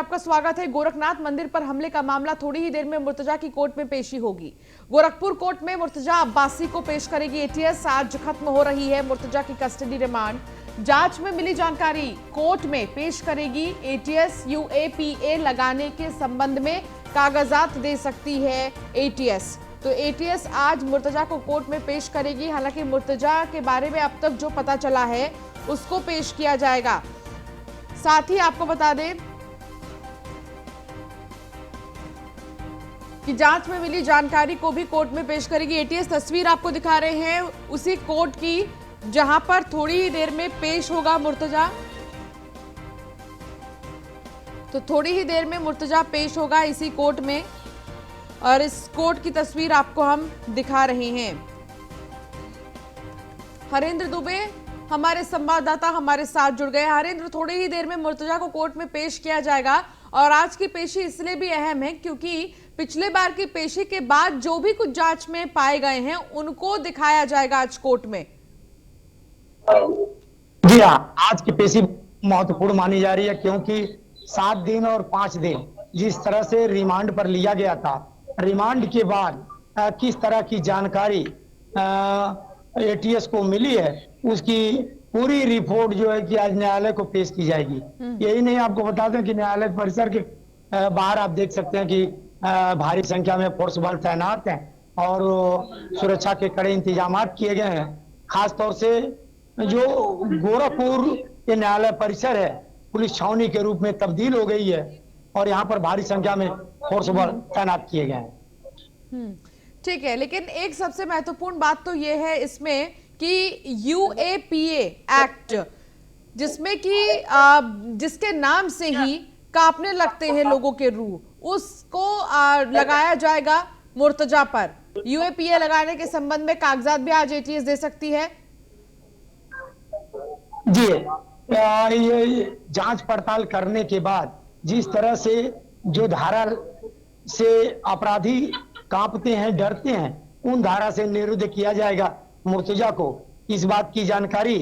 आपका स्वागत है। गोरखनाथ मंदिर पर हमले का मामला थोड़ी ही देर में मुर्तजा की कोर्ट में पेशी होगी। गोरखपुर कोर्ट में मुर्तजा अब्बासी को पेश करेगी एटीएस। आज खत्म हो रही है मुर्तजा की कस्टडी रिमांड। जांच में मिली जानकारी कोर्ट में पेश करेगी एटीएस। यूएपीए लगाने के संबंध में कागजात दे सकती है एटीएस। तो एटीएस आज मुर्तजा को कोर्ट में पेश करेगी। हालांकि मुर्तजा के बारे में अब तक जो पता चला है उसको पेश किया जाएगा। साथ ही आपको बता दें कि जांच में मिली जानकारी को भी कोर्ट में पेश करेगी एटीएस। तस्वीर आपको दिखा रहे हैं उसी कोर्ट की जहां पर थोड़ी ही देर में पेश होगा मुर्तजा। तो थोड़ी ही देर में मुर्तजा पेश होगा इसी कोर्ट में और इस कोर्ट की तस्वीर आपको हम दिखा रहे हैं। हरेंद्र दुबे हमारे संवाददाता हमारे साथ जुड़ गए। हरेंद्र, थोड़ी ही देर में मुर्तजा को कोर्ट में पेश किया जाएगा और आज की पेशी इसलिए भी अहम है क्योंकि पिछले बार की पेशी के बाद जो भी कुछ जांच में पाए गए हैं उनको दिखाया जाएगा आज कोर्ट में। जी हाँ, आज की पेशी महत्वपूर्ण मानी जा रही है क्योंकि 7 दिन और 5 दिन जिस तरह से रिमांड पर लिया गया था, रिमांड के बाद किस तरह की जानकारी एटीएस को मिली है उसकी पूरी रिपोर्ट जो है कि आज न्यायालय को पेश की जाएगी। यही नहीं, आपको बता दें कि न्यायालय परिसर के बाहर आप देख सकते हैं कि भारी संख्या में फोर्स बल तैनात हैं और सुरक्षा के कड़े इंतजाम किए गए हैं। खास तौर से जो गोरखपुर के न्यायालय परिसर है पुलिस छावनी के रूप में तब्दील हो गई है और यहाँ पर भारी संख्या में फोर्स बल तैनात किए गए हैं। ठीक है, लेकिन एक सबसे महत्वपूर्ण बात तो ये है इसमें कि यूएपीए एक्ट जिसमें कि जिसके नाम से ही कांपने लगते हैं लोगों के रूह, उसको लगाया जाएगा मुर्तजा पर। यूएपीए लगाने के संबंध में कागजात भी आज एटीएस दे सकती है। जी, ये जांच पड़ताल करने के बाद जिस तरह से जो धारा से अपराधी कांपते हैं, डरते हैं, उन धारा से निरुद्ध किया जाएगा मुर्तजा को। इस बात की जानकारी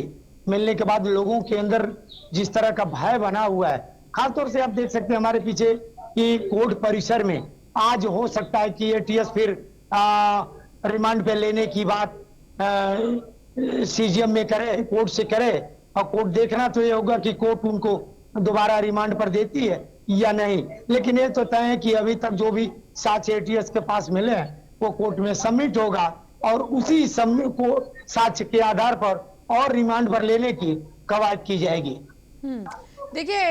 मिलने के बाद लोगों के अंदर जिस तरह का भय बना हुआ है, खासतौर से आप देख सकते हैं हमारे पीछे कि कोर्ट परिसर में आज हो सकता है कि एटीएस फिर रिमांड पे लेने की बात सीजीएम में करे, कोर्ट से करे और कोर्ट देखना तो ये होगा कि कोर्ट उनको दोबारा रिमांड पर देती है या नहीं। लेकिन ये तो तय है कि अभी तक जो भी साक्ष्य एटीएस के पास मिले हैं वो कोर्ट में सबमिट होगा और उसी साक्ष्य के आधार पर और रिमांड पर लेने की कवायद की जाएगी। देखिए,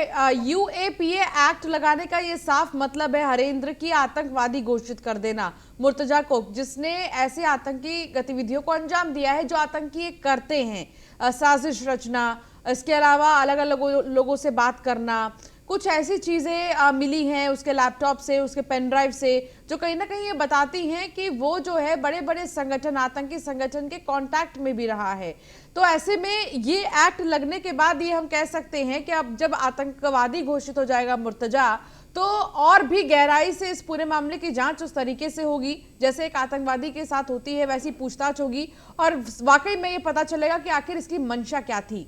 यूएपीए एक्ट लगाने का ये साफ मतलब है हरेंद्र की आतंकवादी घोषित कर देना मुर्तजा को, जिसने ऐसे आतंकी गतिविधियों को अंजाम दिया है जो आतंकी करते हैं। साजिश रचना, इसके अलावा अलग अलग लोगों से बात करना, कुछ ऐसी चीजें मिली हैं उसके लैपटॉप से, उसके पेन ड्राइव से, जो कहीं ना कहीं ये बताती हैं कि वो जो है बड़े बड़े संगठन, आतंकी संगठन के कांटेक्ट में भी रहा है। तो ऐसे में ये एक्ट लगने के बाद ये हम कह सकते हैं कि अब जब आतंकवादी घोषित हो जाएगा मुर्तजा तो और भी गहराई से इस पूरे मामले की जांच उस तरीके से होगी जैसे एक आतंकवादी के साथ होती है, वैसी पूछताछ होगी और वाकई में ये पता चलेगा कि आखिर इसकी मंशा क्या थी।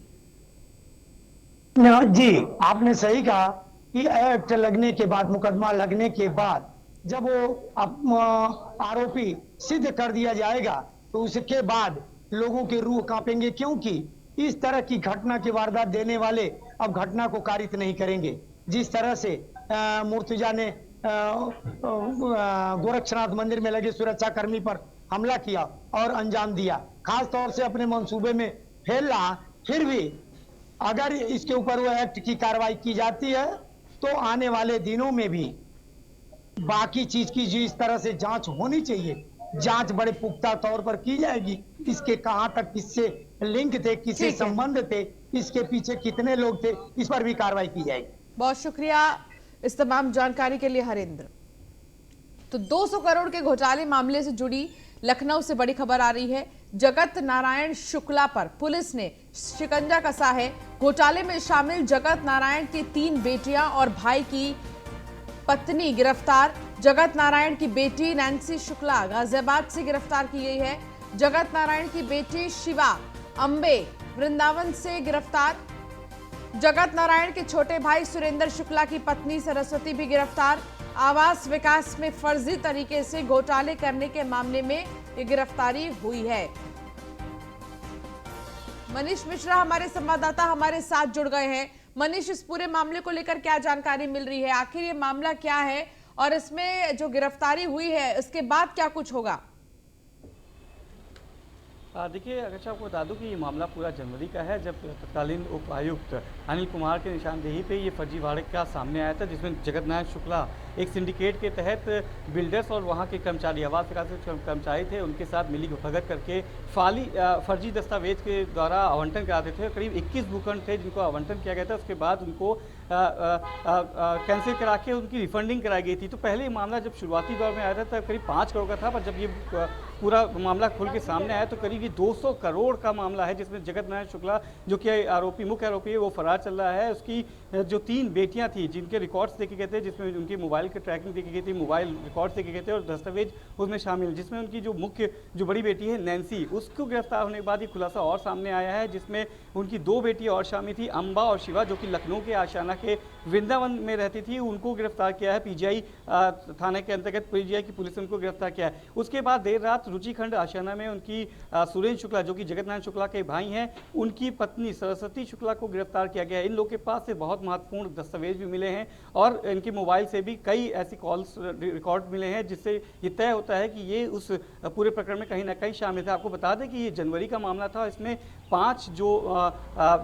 जी, आपने सही कहा कि एक्ट लगने के बाद, मुकदमा लगने के बाद जब वो आरोपी सिद्ध कर दिया जाएगा तो उसके बाद लोगों के रूह कांपेंगे, क्योंकि इस तरह की घटना की वारदात देने वाले अब घटना को कारित नहीं करेंगे। जिस तरह से मुर्तजा ने गोरक्षनाथ मंदिर में लगे सुरक्षा कर्मी पर हमला किया और अंजाम दिया, खास तौर से अपने मंसूबे में फेल रहा, फिर भी अगर इसके ऊपर वो एक्ट की कार्रवाई की जाती है तो आने वाले दिनों में भी बाकी चीज की जिस तरह से जांच होनी चाहिए, जांच बड़े पुख्ता तौर पर की जाएगी। इसके कहां तक किससे लिंक थे, किससे संबंध थे, इसके पीछे कितने लोग थे, इस पर भी कार्रवाई की जाएगी। बहुत शुक्रिया इस तमाम जानकारी के लिए हरेंद्र। तो 200 करोड़ के घोटाले मामले से जुड़ी लखनऊ से बड़ी खबर आ रही है। जगत नारायण शुक्ला पर पुलिस ने शिकंजा कसा है। घोटाले में शामिल जगत नारायण की 3 बेटियां और भाई की पत्नी गिरफ्तार। जगत नारायण की बेटी नैन्सी शुक्ला गाजियाबाद से गिरफ्तार की गई है। जगत नारायण की बेटी शिवा अम्बे वृंदावन से गिरफ्तार। जगत नारायण के छोटे भाई सुरेंद्र शुक्ला की पत्नी सरस्वती भी गिरफ्तार। आवास विकास में फर्जी तरीके से घोटाले करने के मामले में ये गिरफ्तारी हुई है। मनीष मिश्रा हमारे संवाददाता हमारे साथ जुड़ गए हैं। मनीष, इस पूरे मामले को लेकर क्या जानकारी मिल रही है? आखिर ये मामला क्या है और इसमें जो गिरफ्तारी हुई है उसके बाद क्या कुछ होगा? देखिए, अगर आपको बता दूं कि ये मामला पूरा जनवरी का है, जब तत्कालीन उपायुक्त अनिल कुमार के निशानदेही पे ये फर्जीवाड़े का सामने आया था, जिसमें जगत नारायण शुक्ला एक सिंडिकेट के तहत बिल्डर्स और वहाँ के कर्मचारी, आवास विकास के कर्मचारी थे, उनके साथ मिली भगत करके फर्जी दस्तावेज के द्वारा आवंटन कराते थे। करीब 21 भूखंड थे जिनको आवंटन किया गया था। उसके बाद उनको कैंसिल करा के उनकी रिफंडिंग कराई गई थी। तो पहले ये मामला जब शुरुआती दौर में आया था तब करीब 5 करोड़ का था, पर जब ये पूरा मामला खुल के सामने आया तो करीब ये 200 करोड़ का मामला है, जिसमें जगत नारायण शुक्ला जो कि मुख्य आरोपी है वो फरार चल रहा है। उसकी जो 3 बेटियां थी जिनके रिकॉर्ड्स देखे गए थे, जिसमें उनकी मोबाइल की ट्रैकिंग देखी गई थी, मोबाइल रिकॉर्ड्स देखे गए थे और दस्तावेज उसमें शामिल, जिसमें उनकी जो बड़ी बेटी है नैन्सी, उसको गिरफ्तार होने के बाद ये खुलासा और सामने आया है, जिसमें उनकी 2 बेटियां और शामिल थी, अंबा और शिवा, जो कि लखनऊ के आशियाना के वृंदावन में रहती थी। उनको गिरफ्तार किया है पीजीआई थाने के अंतर्गत, पीजीआई की पुलिस ने उनको गिरफ्तार किया है। उसके बाद देर रात रुचिखंड आशियाना में उनकी सुरेंद्र शुक्ला जो कि जगत नारायण शुक्ला के भाई हैं, उनकी पत्नी सरस्वती शुक्ला को गिरफ्तार किया गया है। इन लोगों के पास से बहुत महत्वपूर्ण दस्तावेज भी मिले हैं और इनके मोबाइल से भी कई ऐसी कॉल्स रिकॉर्ड मिले हैं, जिससे ये तय होता है कि ये उस पूरे प्रकरण में कहीं ना कहीं शामिल था। आपको बता दें कि ये जनवरी का मामला था। इसमें 5 जो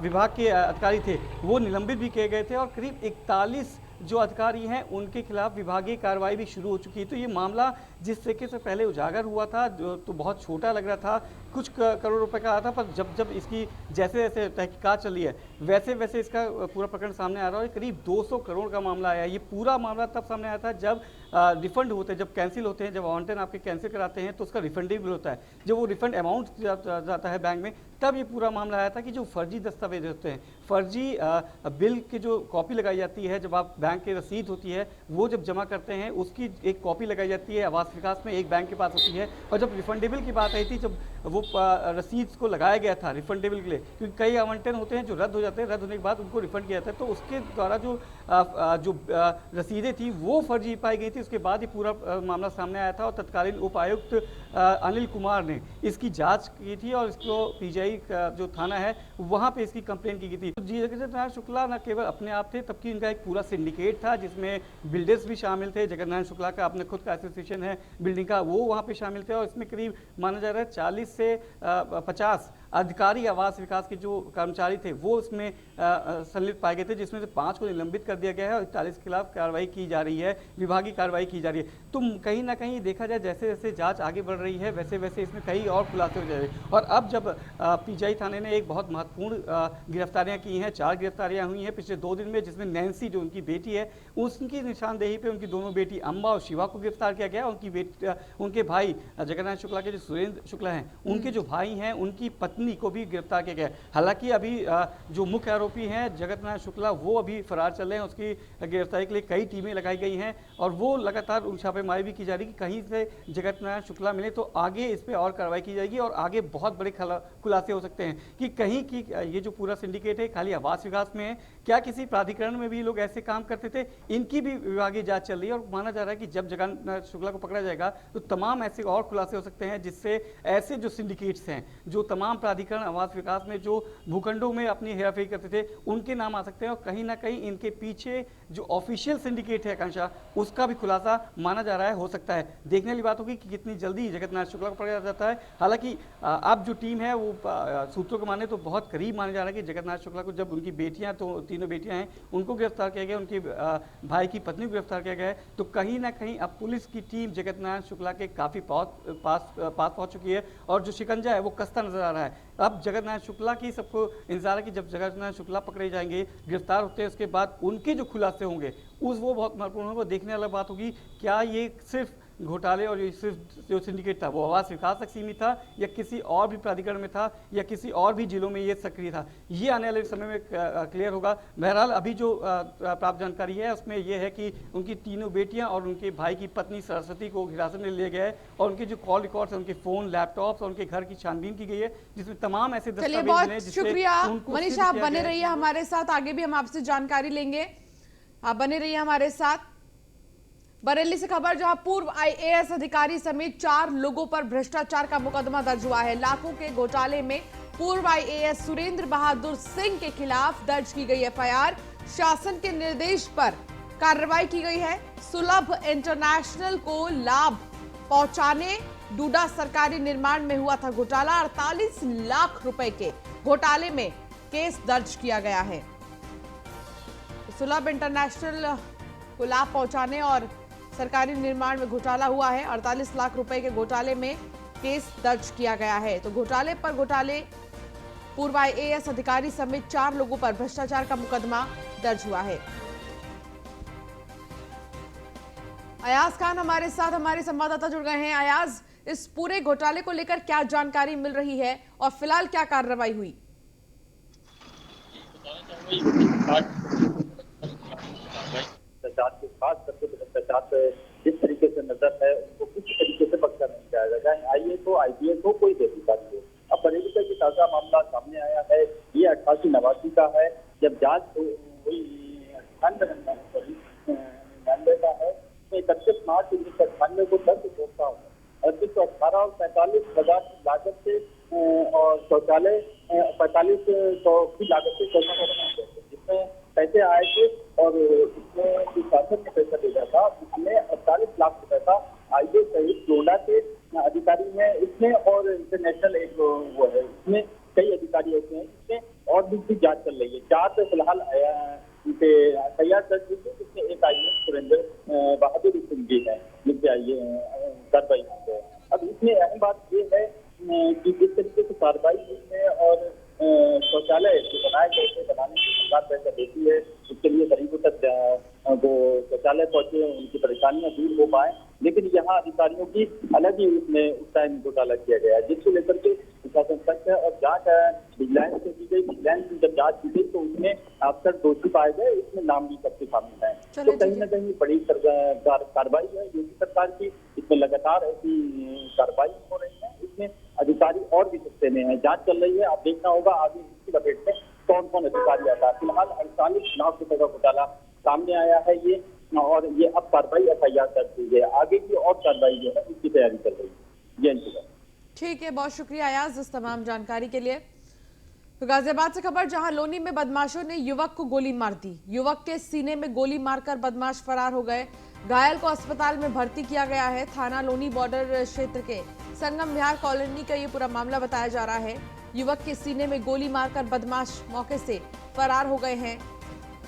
विभाग के अधिकारी थे वो निलंबित भी किए गए थे और करीब 41 जो अधिकारी हैं उनके खिलाफ विभागीय कार्रवाई भी शुरू हो चुकी है। तो ये मामला जिस तरीके से पहले उजागर हुआ था तो बहुत छोटा लग रहा था, कुछ करोड़ रुपए का आया था, पर जब इसकी जैसे जैसे तहकीकात चली है वैसे वैसे इसका पूरा प्रकरण सामने आ रहा है। करीब 200 करोड़ का मामला आया। ये पूरा मामला तब सामने आया था जब रिफंड होते हैं, जब कैंसिल होते हैं, जब आवंटन आपके कैंसिल कराते हैं तो उसका रिफंडेबल होता है। जब वो रिफंड अमाउंट जाता है बैंक में, तब ये पूरा मामला आया था कि जो फर्जी दस्तावेज होते हैं, फर्जी बिल की जो कॉपी लगाई जाती है, जब आप बैंक की रसीद होती है वो जब जमा करते हैं उसकी एक कॉपी लगाई जाती है, आवास विकास में एक बैंक के पास होती है। और जब रिफंडेबल की बात आई थी, जब वो रसीद को लगाया गया था रिफंडेबल के लिए, क्योंकि कई आवंटन होते हैं जो रद्द हो जाते हैं, रद्द होने के बाद उनको रिफंड किया जाता है, तो उसके द्वारा जो रसीदें थी वो फर्जी पाई गई थी। उसके बाद ये पूरा मामला सामने आया था और तत्कालीन उपायुक्त अनिल कुमार ने इसकी जांच की थी और इसको पीजीआई का जो थाना है वहाँ पे इसकी कंप्लेंट की गई थी। तो जगत नारायण शुक्ला न केवल अपने आप थे, तबकि इनका एक पूरा सिंडिकेट था जिसमें बिल्डर्स भी शामिल थे। जगत नारायण शुक्ला का अपने खुद का एसोसिएशन है बिल्डिंग का, वो वहाँ पे शामिल थे और इसमें करीब माना जा रहा है 40 से 50 अधिकारी आवास विकास के जो कर्मचारी थे वो इसमें संलिप्त पाए गए थे, जिसमें से 5 को निलंबित कर दिया गया है और 41 के खिलाफ कार्रवाई की जा रही है, विभागीय कार्रवाई की जा रही है। तो कहीं ना कहीं देखा जाए जैसे जैसे जांच आगे बढ़ रही है वैसे वैसे इसमें कई और खुलासे हो जा रहे हैं। और अब जब पीजीआई थाने ने एक बहुत महत्वपूर्ण गिरफ्तारियां की हैं, 4 गिरफ्तारियां हुई हैं पिछले 2 दिन में, जिसमें नैन्सी जो उनकी बेटी है उसकी निशानदेही पे उनकी दोनों बेटी अंबा और शिवा को गिरफ्तार किया गया। उनके भाई जगत नारायण शुक्ला के जो सुरेंद्र शुक्ला हैं, उनके जो भाई हैं उनकी पत्नी को भी गिरफ्तार किया गया। हालांकि अभी जो मुख्य आरोपी हैं जगत नारायण शुक्ला वो अभी फरार चल रहे हैं। उसकी गिरफ्तारी के लिए कई टीमें लगाई गई हैं और वो लगातार छापेमारी भी की जा रही है कि कहीं से जगत नारायण शुक्ला मिले तो आगे इस पर और कार्रवाई की जाएगी और आगे बहुत बड़े खुलासे हो सकते हैं कि कहीं की ये जो पूरा सिंडिकेट है खाली आवास विकास में है, क्या किसी प्राधिकरण में भी लोग ऐसे काम करते थे, इनकी भी विभागीय जांच चल रही है। और माना जा रहा है कि जब जगत नारायण शुक्ला को पकड़ा जाएगा तो तमाम ऐसे और खुलासे हो सकते हैं, जिससे ऐसे जो सिंडिकेट्स हैं, जो तमाम प्राधिकरण आवास विकास में जो भूखंडों में अपनी हेराफेरी करते थे, उनके नाम आ सकते हैं और कहीं ना कहीं इनके पीछे जो ऑफिशियल सिंडिकेट है आकांक्षा, उसका भी खुलासा माना जा रहा है, हो सकता है। देखने वाली बात होगी कि कितनी जल्दी जगत नारायण शुक्ला को पकड़ा जाता है। हालांकि अब जो टीम है वो सूत्रों को माने तो बहुत करीब माना जा रहा है कि जगत नारायण शुक्ला को जब उनकी बेटियां, तो तीनों बेटियां हैं, उनको गिरफ्तार किया गया, उनके भाई की पत्नी को गिरफ्तार किया गया है, तो कहीं ना कहीं अब पुलिस की टीम जगत नारायण शुक्ला के काफी पास पहुंच चुकी है और जो शिकंजा है वो कसता नजर आ रहा है। अब जगत नारायण शुक्ला की सबको इंतजार है कि जब जगत नारायण शुक्ला पकड़े जाएंगे, गिरफ्तार होते हैं, उसके बाद उनके जो खुलासे होंगे वो बहुत महत्वपूर्ण होंगे। देखने वाला बात होगी क्या ये सिर्फ घोटाले और ये सिर्फ जो सिंडिकेट था वो आवास विकास तक सीमित था या किसी और भी प्राधिकरण में था या किसी और भी जिलों में ये सक्रिय था, ये आने वाले समय में क्लियर होगा। बहरहाल अभी जो प्राप्त जानकारी है उसमें यह है कि उनकी तीनों बेटियां और उनके भाई की पत्नी सरस्वती को हिरासत में लिया गया है और उनके जो कॉल रिकॉर्ड्स हैं, उनके फोन, लैपटॉप्स और उनके घर की छानबीन की गई है, जिसमें तमाम ऐसे चलिए, दस्तावेज बहुत मिले हैं जिससे शुक्रिया उनको मनीष, सिद्ध आप किया बने गया है। रहिए हमारे साथ, आगे भी हम आपसे जानकारी लेंगे, आप बने रहिए हमारे साथ। बरेली से खबर, जहां पूर्व आईएएस अधिकारी समेत 4 लोगों पर भ्रष्टाचार का मुकदमा दर्ज हुआ है। लाखों के घोटाले में पूर्व आईएएस सुरेंद्र बहादुर सिंह के खिलाफ दर्ज की गई एफआईआर। शासन के निर्देश पर कार्रवाई की गई है। सुलभ इंटरनेशनल को लाभ पहुंचाने डूडा सरकारी निर्माण में हुआ था घोटाला। 48 लाख रुपए के घोटाले में केस दर्ज किया गया है। सुलभ इंटरनेशनल को लाभ पहुंचाने और सरकारी निर्माण में घोटाला हुआ है। 48 लाख रुपए के घोटाले में केस दर्ज किया गया है। तो घोटाले पर घोटाले, पूर्व आईएएस अधिकारी समेत 4 लोगों पर भ्रष्टाचार का मुकदमा दर्ज हुआ है। अयाज खान हमारे साथ, हमारे संवाददाता जुड़ गए हैं। अयाज, इस पूरे घोटाले को लेकर क्या जानकारी मिल रही है और फिलहाल क्या कार्रवाई हुई? खास करके भ्रष्टाचार जिस तरीके से नजर है उनको किसी तरीके से बख्शा नहीं जाएगा, चाहे आईएएस हो, आईपीएस हो, कोई भी अधिकारी हो। अब बरेली का ये ताजा मामला सामने आया है, ये 88-89 का है, जब जांच हुई 98 का है। 31 मार्च 1998 को 10 उपभोक्ताओं 18 और 45 हजार की लागत से और शौचालय 4500 की लागत से शौचालय बनाए गए थे, जिसमें पैसे आए थे और इसमें जो शासन ने पैसा भेजा था उसमें 48 लाख रुपए का आईए सहित डोडा के अधिकारी हैं इसमें और इंटरनेशनल एक वो है, इसमें कई अधिकारी ऐसे हैं जिसमें और भी जांच चल रही है। 4 पे फिलहाल तैयार दर्ज हुई है, जिसमें एक आईएएस सुरेंद्र बहादुर सिंह जी है जिनसे आईए कार्रवाई हुई है। अब इसमें अहम बात ये है कि जिस तरीके से कार्रवाई हुई है और शौचालय जो बनाए गए थे, बनाने की सरकार पैसा देती है, उसके लिए गरीबों तक वो शौचालय पहुंचे, उनकी परेशानियां दूर हो पाए, लेकिन यहाँ अधिकारियों की अलग ही उसमें उस टाइम घोटाला किया गया, जिसको लेकर के प्रशासन सख्त है और जांच विजिलेंस से की गई। विजिलेंस की जब जांच की गई तो उसमें अक्सर दोषी पाए गए, इसमें नाम भी सबके शामिल है। तो कहीं ना कहीं बड़ी कार्रवाई है योगी सरकार की, इसमें लगातार ऐसी कार्रवाई हो रही है, इसमें अधिकारी और भी सस्ते में है, जांच चल रही है। आप देखना होगा आगे इसकी लपेट में कौन कौन अधिकारी आता है। फिलहाल 48 लाख रुपए का घोटाला सामने आया है ये, और ये अब कार्रवाई एफआईआर दर्ज हुई है, आगे की और कार्रवाई जो है उसकी तैयारी चल रही है। जय हिंद। ठीक है, बहुत शुक्रिया अयाज इस तमाम जानकारी के लिए। तो गाजियाबाद से खबर, जहां लोनी में बदमाशों ने युवक को गोली मार दी। युवक के सीने में गोली मारकर बदमाश फरार हो गए। घायल को अस्पताल में भर्ती किया गया है। थाना लोनी बॉर्डर क्षेत्र के संगम विहार कॉलोनी का ये पूरा मामला बताया जा रहा है। युवक के सीने में गोली मारकर बदमाश मौके से फरार हो गए हैं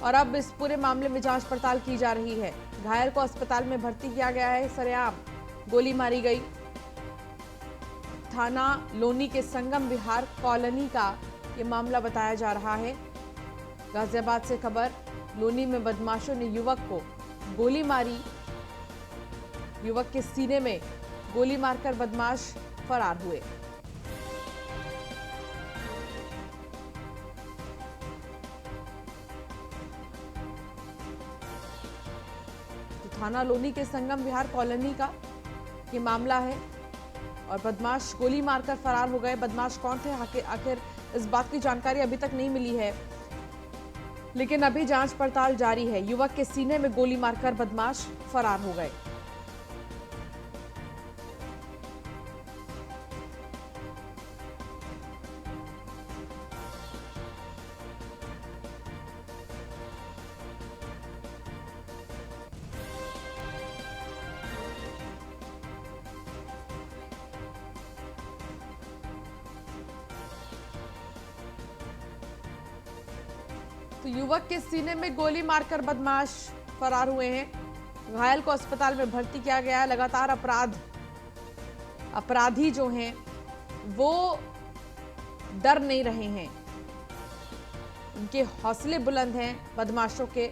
और अब इस पूरे मामले में जांच पड़ताल की जा रही है। घायल को अस्पताल में भर्ती किया गया है। सरेआम गोली मारी गई। थाना लोनी के संगम विहार कॉलोनी का ये मामला बताया जा रहा है। गाजियाबाद से खबर, लोनी में बदमाशों ने युवक को गोली मारी। युवक के सीने में गोली मारकर बदमाश फरार हुए। तो थाना लोनी के संगम विहार कॉलोनी का ये मामला है और बदमाश गोली मारकर फरार हो गए। बदमाश कौन थे आखिर इस बात की जानकारी अभी तक नहीं मिली है, लेकिन अभी जांच पड़ताल जारी है। युवक के सीने में गोली मारकर बदमाश फरार हो गए। तो युवक के सीने में गोली मारकर बदमाश फरार हुए हैं। घायल को अस्पताल में भर्ती किया गया है। लगातार अपराधी जो हैं वो डर नहीं रहे हैं, उनके हौसले बुलंद हैं बदमाशों के।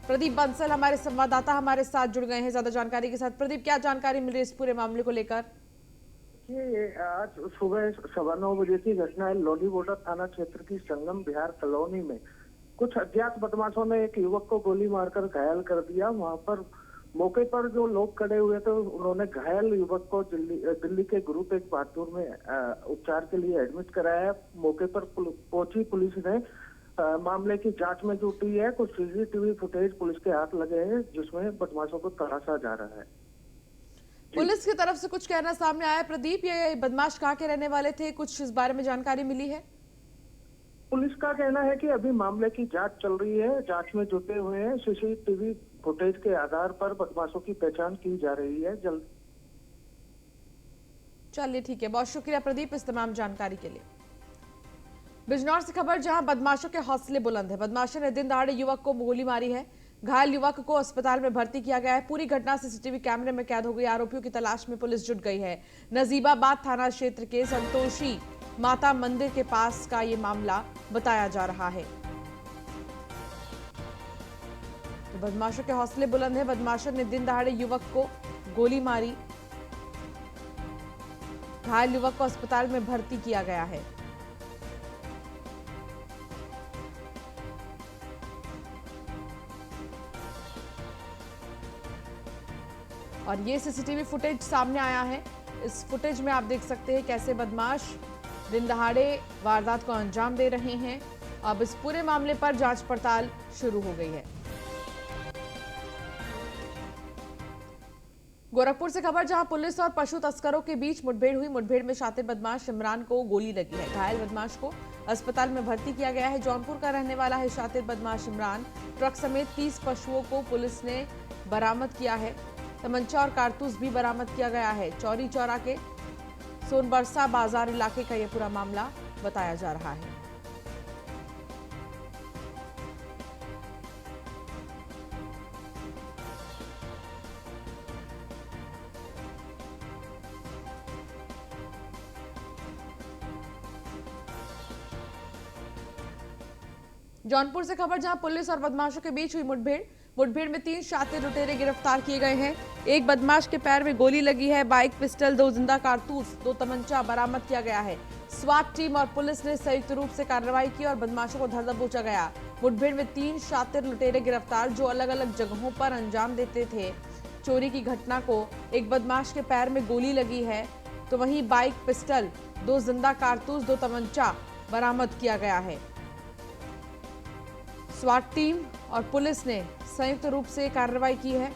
प्रदीप बंसल हमारे संवाददाता हमारे साथ जुड़ गए हैं ज्यादा जानकारी के साथ। प्रदीप, क्या जानकारी मिल रही है इस पूरे मामले को लेकर? ये आज सुबह 9:15 की घटना है। लोनी बॉर्डर थाना क्षेत्र की संगम बिहार कॉलोनी में कुछ अज्ञात बदमाशों ने एक युवक को गोली मारकर घायल कर दिया। वहां पर मौके पर जो लोग खड़े हुए थे उन्होंने घायल युवक को दिल्ली के गुरु तेग बहादुर में उपचार के लिए एडमिट कराया। मौके पर पहुंची पुलिस ने मामले की जांच में जुटी है। कुछ सीसीटीवी फुटेज पुलिस के हाथ लगे हैं जिसमें बदमाशों को तलाशा जा रहा है। पुलिस की तरफ से कुछ कहना सामने आया प्रदीप? ये बदमाश कहाँ के रहने वाले थे, कुछ इस बारे में जानकारी मिली है? पुलिस का कहना है कि अभी मामले की जांच चल रही है, जांच में जुटे हुए हैं। सीसीटीवी फुटेज के आधार पर बदमाशों की पहचान की जा रही है। जल्द। चलिए ठीक है, बहुत शुक्रिया प्रदीप इस तमाम जानकारी के लिए। बिजनौर से खबर, जहां बदमाशों के हौसले बुलंद है। बदमाशों ने दिन दहाड़े युवक को गोली मारी है। घायल युवक को अस्पताल में भर्ती किया गया है। पूरी घटना सीसीटीवी कैमरे में कैद हो गई। आरोपियों की तलाश में पुलिस जुट गई है। नजीबाबाद थाना क्षेत्र के संतोषी माता मंदिर के पास का ये मामला बताया जा रहा है। तो बदमाशों के हौसले बुलंद है। बदमाशों ने दिन दहाड़े युवक को गोली मारी। घायल युवक को अस्पताल में भर्ती किया गया है। और ये सीसीटीवी फुटेज सामने आया है। इस फुटेज में आप देख सकते हैं कैसे बदमाश दिन दहाड़े वारदात को अंजाम दे रहे हैं। अब इस पूरे मामले पर जांच पड़ताल शुरू हो गई है। गोरखपुर से खबर, जहां पुलिस और पशु तस्करों के बीच मुठभेड़ हुई। मुठभेड़ में शातिर बदमाश इमरान को गोली लगी है। घायल बदमाश को अस्पताल में भर्ती किया गया है। जौनपुर का रहने वाला है शातिर बदमाश इमरान। ट्रक समेत 30 पशुओं को पुलिस ने बरामद किया है। तमंचा और कारतूस भी बरामद किया गया है। चौरी चौरा के सोनबरसा बाजार इलाके का यह पूरा मामला बताया जा रहा है। जौनपुर से खबर, जहां पुलिस और बदमाशों के बीच हुई मुठभेड़ में 3 शातिर लुटेरे गिरफ्तार किए गए हैं। एक बदमाश के पैर में गोली लगी है। बाइक, पिस्टल, 2 जिंदा कारतूस, 2 तमंचा बरामद किया गया है। स्वाट टीम और पुलिस ने संयुक्त रूप से कार्रवाई की और बदमाशों को धर दबोचा गया। मुठभेड़ में 3 शातिर लुटेरे गिरफ्तार, जो अलग अलग जगहों पर अंजाम देते थे चोरी की घटना को। एक बदमाश के पैर में गोली लगी है, तो वहीं बाइक, पिस्टल, 2 जिंदा कारतूस, 2 तमंचा बरामद किया गया है। स्वाट टीम और पुलिस ने संयुक्त रूप से कार्रवाई की है।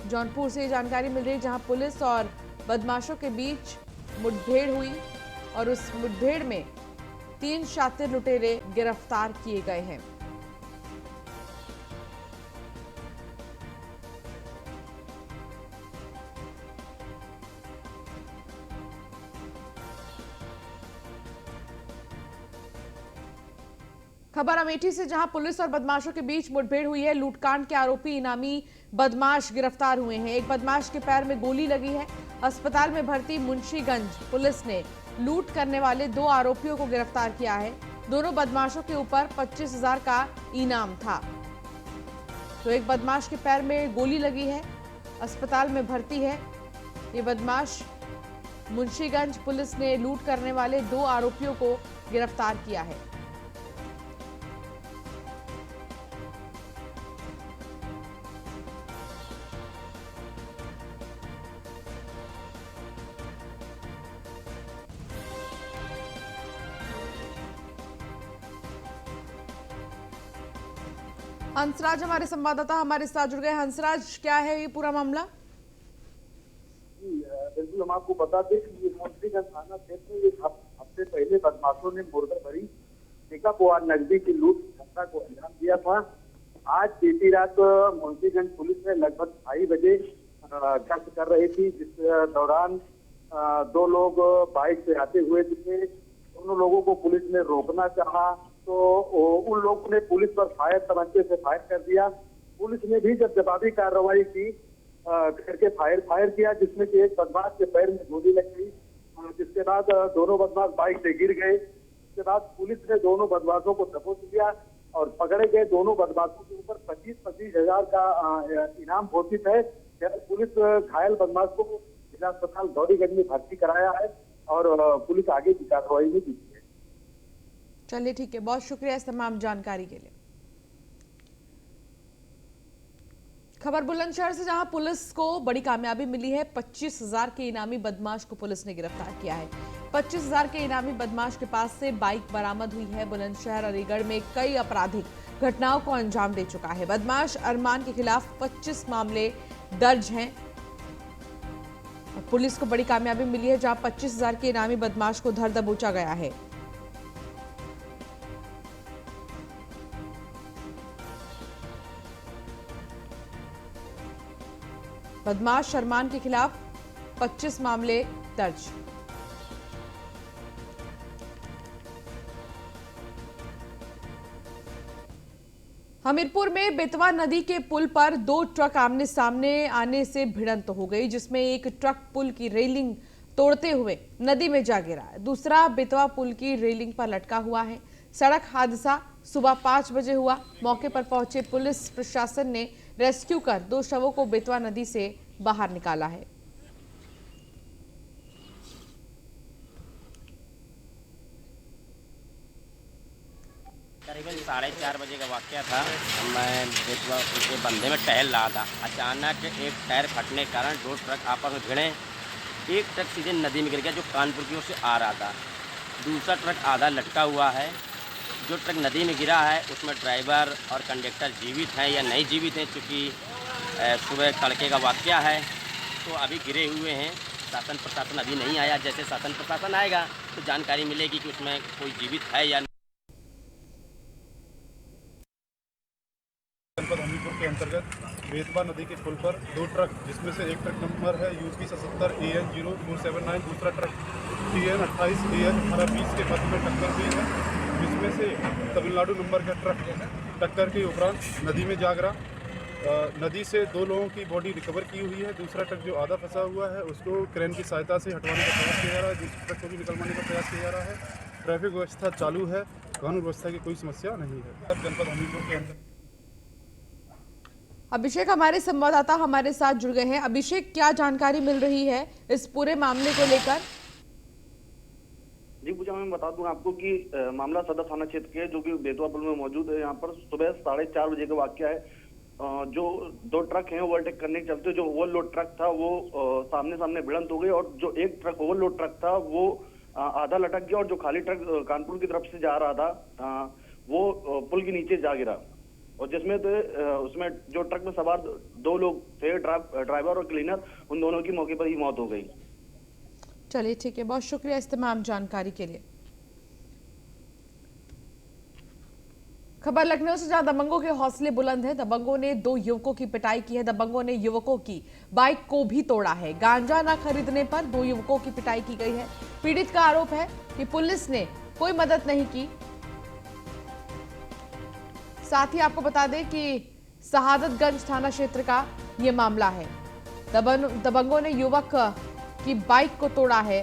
जौनपुर से जानकारी मिल रही है, जहां पुलिस और बदमाशों के बीच मुठभेड़ हुई और उस मुठभेड़ में 3 शातिर लुटेरे गिरफ्तार किए गए हैं। खबर अमेठी से, जहां पुलिस और बदमाशों के बीच मुठभेड़ हुई है। लूटकांड के आरोपी इनामी बदमाश गिरफ्तार हुए हैं। एक बदमाश के पैर में गोली लगी है। अस्पताल में भर्ती मुंशीगंज पुलिस ने लूट करने वाले 2 आरोपियों को गिरफ्तार किया है। दोनों बदमाशों के ऊपर 25,000 का इनाम था। तो एक बदमाश के पैर में गोली लगी है, अस्पताल में भर्ती है। ये बदमाश मुंशीगंज पुलिस ने लूट करने वाले 2 आरोपियों को गिरफ्तार किया है। हंसराज हमारे संवाददाता हमारे साथ जुड़ गए। हंसराज, क्या है ये पूरा मामला? बिल्कुल, हम आपको बता दें कि ये मुंशीगंज थाना क्षेत्र में एक हफ्ते पहले बदमाशों ने मुर्गा भरी टेकापुआर नजदीक की लूट घटना को अंजाम दिया था। आज बीती रात मुंशीगंज पुलिस ने लगभग 2:30 बजे गश्त कर रही थी, जिस दौरान 2 लोग बाइक से आते हुए दिखे। दोनों लोगों को पुलिस ने रोकना चाहा तो उन लोगों ने पुलिस पर तमंचे से फायर कर दिया। पुलिस ने भी जब जवाबी कार्रवाई की करके फायर किया, जिसमें कि एक बदमाश के पैर में गोली लग गई, जिसके बाद दोनों बदमाश बाइक से गिर गए। इसके बाद पुलिस ने दोनों बदमाशों को दबोच लिया। और पकड़े गए दोनों बदमाशों के ऊपर 25-25 हजार का इनाम घोषित है। पुलिस घायल बदमाश को जिला अस्पताल दौड़ीगंज में भर्ती कराया है और पुलिस आगे की कार्रवाई में जुटी है। चलिए ठीक है, बहुत शुक्रिया इस तमाम जानकारी के लिए। खबर बुलंदशहर से, जहां पुलिस को बड़ी कामयाबी मिली है। 25,000 के इनामी बदमाश को पुलिस ने गिरफ्तार किया है। 25,000 के इनामी बदमाश के पास से बाइक बरामद हुई है। बुलंदशहर अलीगढ़ में कई आपराधिक घटनाओं को अंजाम दे चुका है। बदमाश अरमान के खिलाफ 25 मामले दर्ज हैं। पुलिस को बड़ी कामयाबी मिली है, जहां 25,000 के इनामी बदमाश को धर दबोचा गया है। बदमाश अरमान के खिलाफ 25 मामले दर्ज। हमीरपुर में बेतवा नदी के पुल पर 2 ट्रक आमने सामने आने से भिड़ंत हो गई, जिसमें एक ट्रक पुल की रेलिंग तोड़ते हुए नदी में जा गिरा। दूसरा बेतवा पुल की रेलिंग पर लटका हुआ है। सड़क हादसा सुबह 5 बजे हुआ। मौके पर पहुंचे पुलिस प्रशासन ने रेस्क्यू कर 2 शवों को बेतवा नदी से बाहर निकाला है। करीबन 4:30 बजे का वाकया था। मैं बेतवा पुल के बंधे में टहल रहा था। अचानक एक टायर फटने के कारण 2 ट्रक आपस में भिड़े। एक ट्रक सीधे नदी में गिर गया जो कानपुर की ओर से आ रहा था। दूसरा ट्रक आधा लटका हुआ है। जो ट्रक नदी में गिरा है उसमें ड्राइवर और कंडक्टर जीवित हैं या नहीं जीवित हैं, क्योंकि सुबह तड़के का वाकया है तो अभी गिरे हुए हैं। शासन प्रशासन अभी नहीं आया। जैसे शासन प्रशासन आएगा तो जानकारी मिलेगी कि उसमें कोई जीवित है या नहीं। जनपद हमीरपुर के अंतर्गत बेतवा नदी के पुल पर 2 ट्रक, जिसमें से एक ट्रक नंबर है UP 77 AN 0479, दूसरा ट्रक TN 28 AN 1820 के मध्य में टक्कर हुई है, जिसमें से तमिलनाडु नंबर का ट्रक टक्कर के उपरांत नदी में जा गिरा। नदी से 2 लोगों की बॉडी रिकवर की हुई है। दूसरा ट्रक जो आधा फंसा हुआ है उसको क्रेन की सहायता से हटवाने का प्रयास किया जा रहा है। दूसरे ट्रक को भी निकलवाने का प्रयास किया जा रहा है। ट्रैफिक व्यवस्था चालू है। कानून व्यवस्था की कोई समस्या नहीं है। जनपद हमीरपुर के अंदर अभिषेक हमारे संवाददाता हमारे साथ जुड़ गए हैं। अभिषेक, क्या जानकारी मिल रही है इस पूरे मामले को लेकर? जी पूजा, मैं बता दूं आपको कि मामला सदर थाना क्षेत्र के जो कि बेतवा पुल में मौजूद है। यहाँ पर सुबह 4:30 बजे का वाकया है। जो 2 ट्रक हैं ओवरटेक करने के चलते जो ओवरलोड ट्रक था वो सामने सामने भिड़ंत हो गई और जो एक ट्रक ओवरलोड ट्रक था वो आधा लटक गया और जो खाली ट्रक कानपुर की तरफ से जा रहा था वो पुल के नीचे जा गिरा। और जिसमें उसमें जो ट्रक में सवार 2 लोग थे, ड्राइवर और क्लीनर, उन दोनों की मौके पर ही मौत हो गई। चलिए ठीक है, बहुत शुक्रिया इस तमाम जानकारी के लिए। खबर लखनऊ से, जहां दबंगों के हौसले बुलंद हैं। दबंगों ने 2 युवकों की पिटाई की है। दबंगों ने युवकों की बाइक को भी तोड़ा है। गांजा न खरीदने पर 2 युवकों की पिटाई की गई है। पीड़ित का आरोप है कि पुलिस ने कोई मदद नहीं की। साथ ही आपको बता दें कि शहादतगंज थाना क्षेत्र का यह मामला है। दबंगों ने युवक की बाइक को तोड़ा है।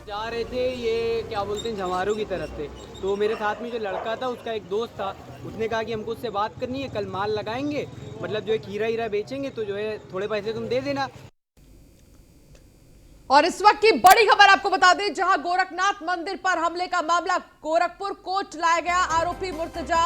जा रहे थे, ये क्या बोलते हैं, झमारू की तरफ से। तो मेरे साथ में जो लड़का था उसका एक दोस्त था, उसने कहा कि हमको उससे बात करनी है, कल माल लगाएंगे, मतलब जो है हीरा बेचेंगे, तो जो है थोड़े पैसे तुम दे देना। और इस वक्त की बड़ी खबर आपको बता दें, जहां गोरखनाथ मंदिर पर हमले का मामला गोरखपुर कोर्ट लाया गया। आरोपी मुर्तजा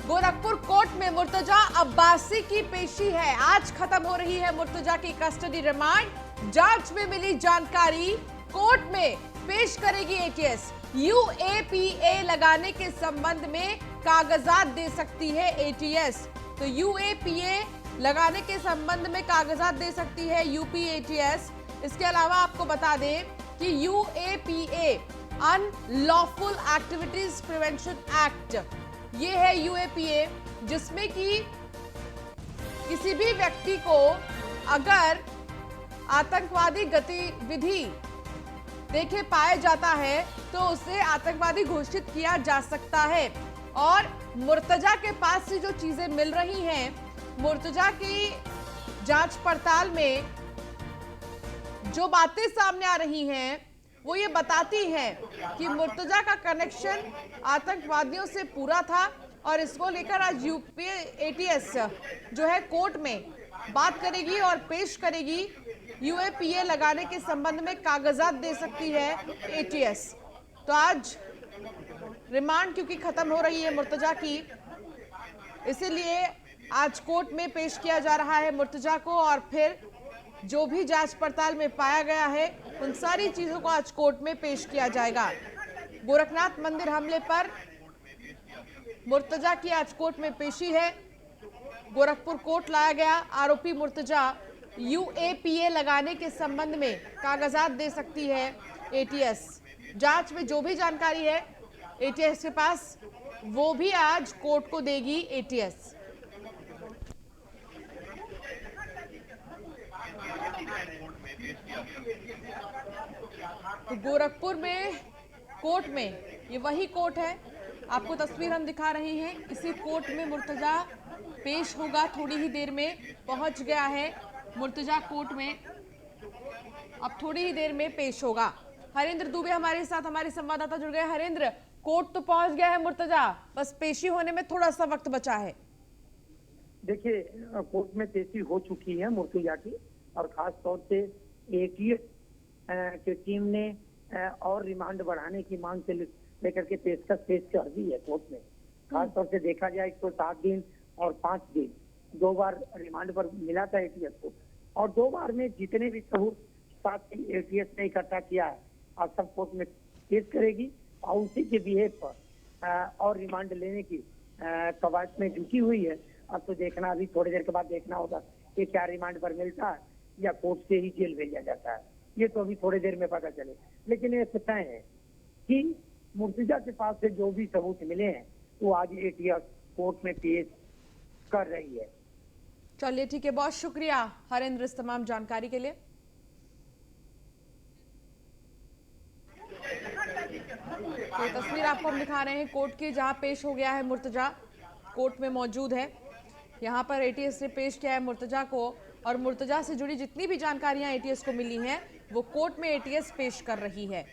गोरखपुर कोर्ट में मुर्तजा अब्बासी की पेशी है। आज खत्म हो रही है मुर्तजा की कस्टडी रिमांड। जांच में मिली जानकारी कोर्ट में पेश करेगी ATS। UAPA लगाने के संबंध में कागजात दे सकती है ATS। तो UAPA लगाने के संबंध में कागजात दे सकती है UP ATS। इसके अलावा आपको बता दें कि UAPA unlawful activities prevention act, ये है UAPA, जिसमें कि किसी भी व्यक्ति को अगर आतंकवादी गतिविधि देखे पाया जाता है तो उसे आतंकवादी घोषित किया जा सकता है। और मुर्तजा के पास से जो चीजें मिल रही हैं, मुर्तजा की जांच पड़ताल में जो बातें सामने आ रही हैं वो ये बताती हैं कि मुर्तजा का कनेक्शन आतंकवादियों से पूरा था और इसको लेकर आज यूपी एटीएस जो है कोर्ट में बात करेगी और पेश करेगी। यूएपीए लगाने के संबंध में कागजात दे सकती है एटीएस। तो आज रिमांड क्योंकि खत्म हो रही है मुर्तजा की, इसीलिए आज कोर्ट में पेश किया जा रहा है मुर्तजा को और फिर जो भी जांच पड़ताल में पाया गया है उन सारी चीजों को आज कोर्ट में पेश किया जाएगा। गोरखनाथ मंदिर हमले पर मुर्तजा की आज कोर्ट में पेशी है। गोरखपुर कोर्ट लाया गया। आरोपी मुर्तजा यूएपीए लगाने के संबंध में कागजात दे सकती है एटीएस। जांच में जो भी जानकारी है एटीएस के पास वो भी आज कोर्ट को देगी एटीएस। तो गोरखपुर में कोर्ट में, ये वही कोर्ट है, आपको तस्वीर हम दिखा रहे हैं। इसी कोर्ट में मुर्तजा पेश होगा, थोड़ी ही देर में पहुंच गया है मुर्तजा कोर्ट में, अब थोड़ी ही देर में पेश होगा। हरेंद्र दुबे हमारे साथ, हमारे संवाददाता जुड़ गए। हरेंद्र, कोर्ट तो पहुंच गया है मुर्तजा, बस पेशी होने में थोड़ा सा वक्त बचा है। देखिए, कोर्ट में पेशी हो चुकी है मुर्तजा की और खास तौर से एटीएस की टीम ने और रिमांड बढ़ाने की मांग से लेकर के पेशकश पेश कर दी है कोर्ट में। खास तौर से देखा जाए तो 7 दिन और 5 दिन 2 बार रिमांड पर मिला था एटीएस को और 2 बार में जितने भी सबूत साथ एटीएस ने इकट्ठा किया है अब सब कोर्ट में पेश करेगी और उसी के बिहेव पर और रिमांड लेने की कवायद में जुटी हुई है। अब तो देखना, अभी थोड़ी देर के बाद देखना होगा कि क्या रिमांड पर मिलता है या कोर्ट से ही जेल भेजा जाता है, ये तो अभी थोड़ी देर में पता चले। लेकिन ये तय है कि मुर्तजा के पास से जो भी सबूत मिले हैं वो आज एटीएस कोर्ट में पेश कर रही है। चलिए ठीक है, बहुत शुक्रिया हरेंद्र इस तमाम जानकारी के लिए। तो तस्वीर आपको हम दिखा रहे हैं कोर्ट की, जहां पेश हो गया है मुर्तजा, कोर्ट में मौजूद है। यहां पर एटीएस ने पेश किया है मुर्तजा को और मुर्तजा से जुड़ी जितनी भी जानकारियां एटीएस को मिली हैं वो कोर्ट में एटीएस पेश कर रही है।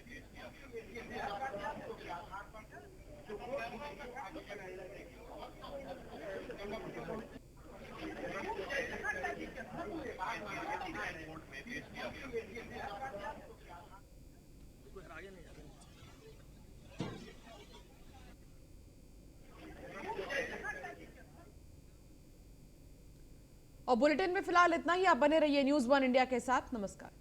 और बुलेटिन में फिलहाल इतना ही। आप बने रहिए न्यूज़ 1 इंडिया के साथ। नमस्कार।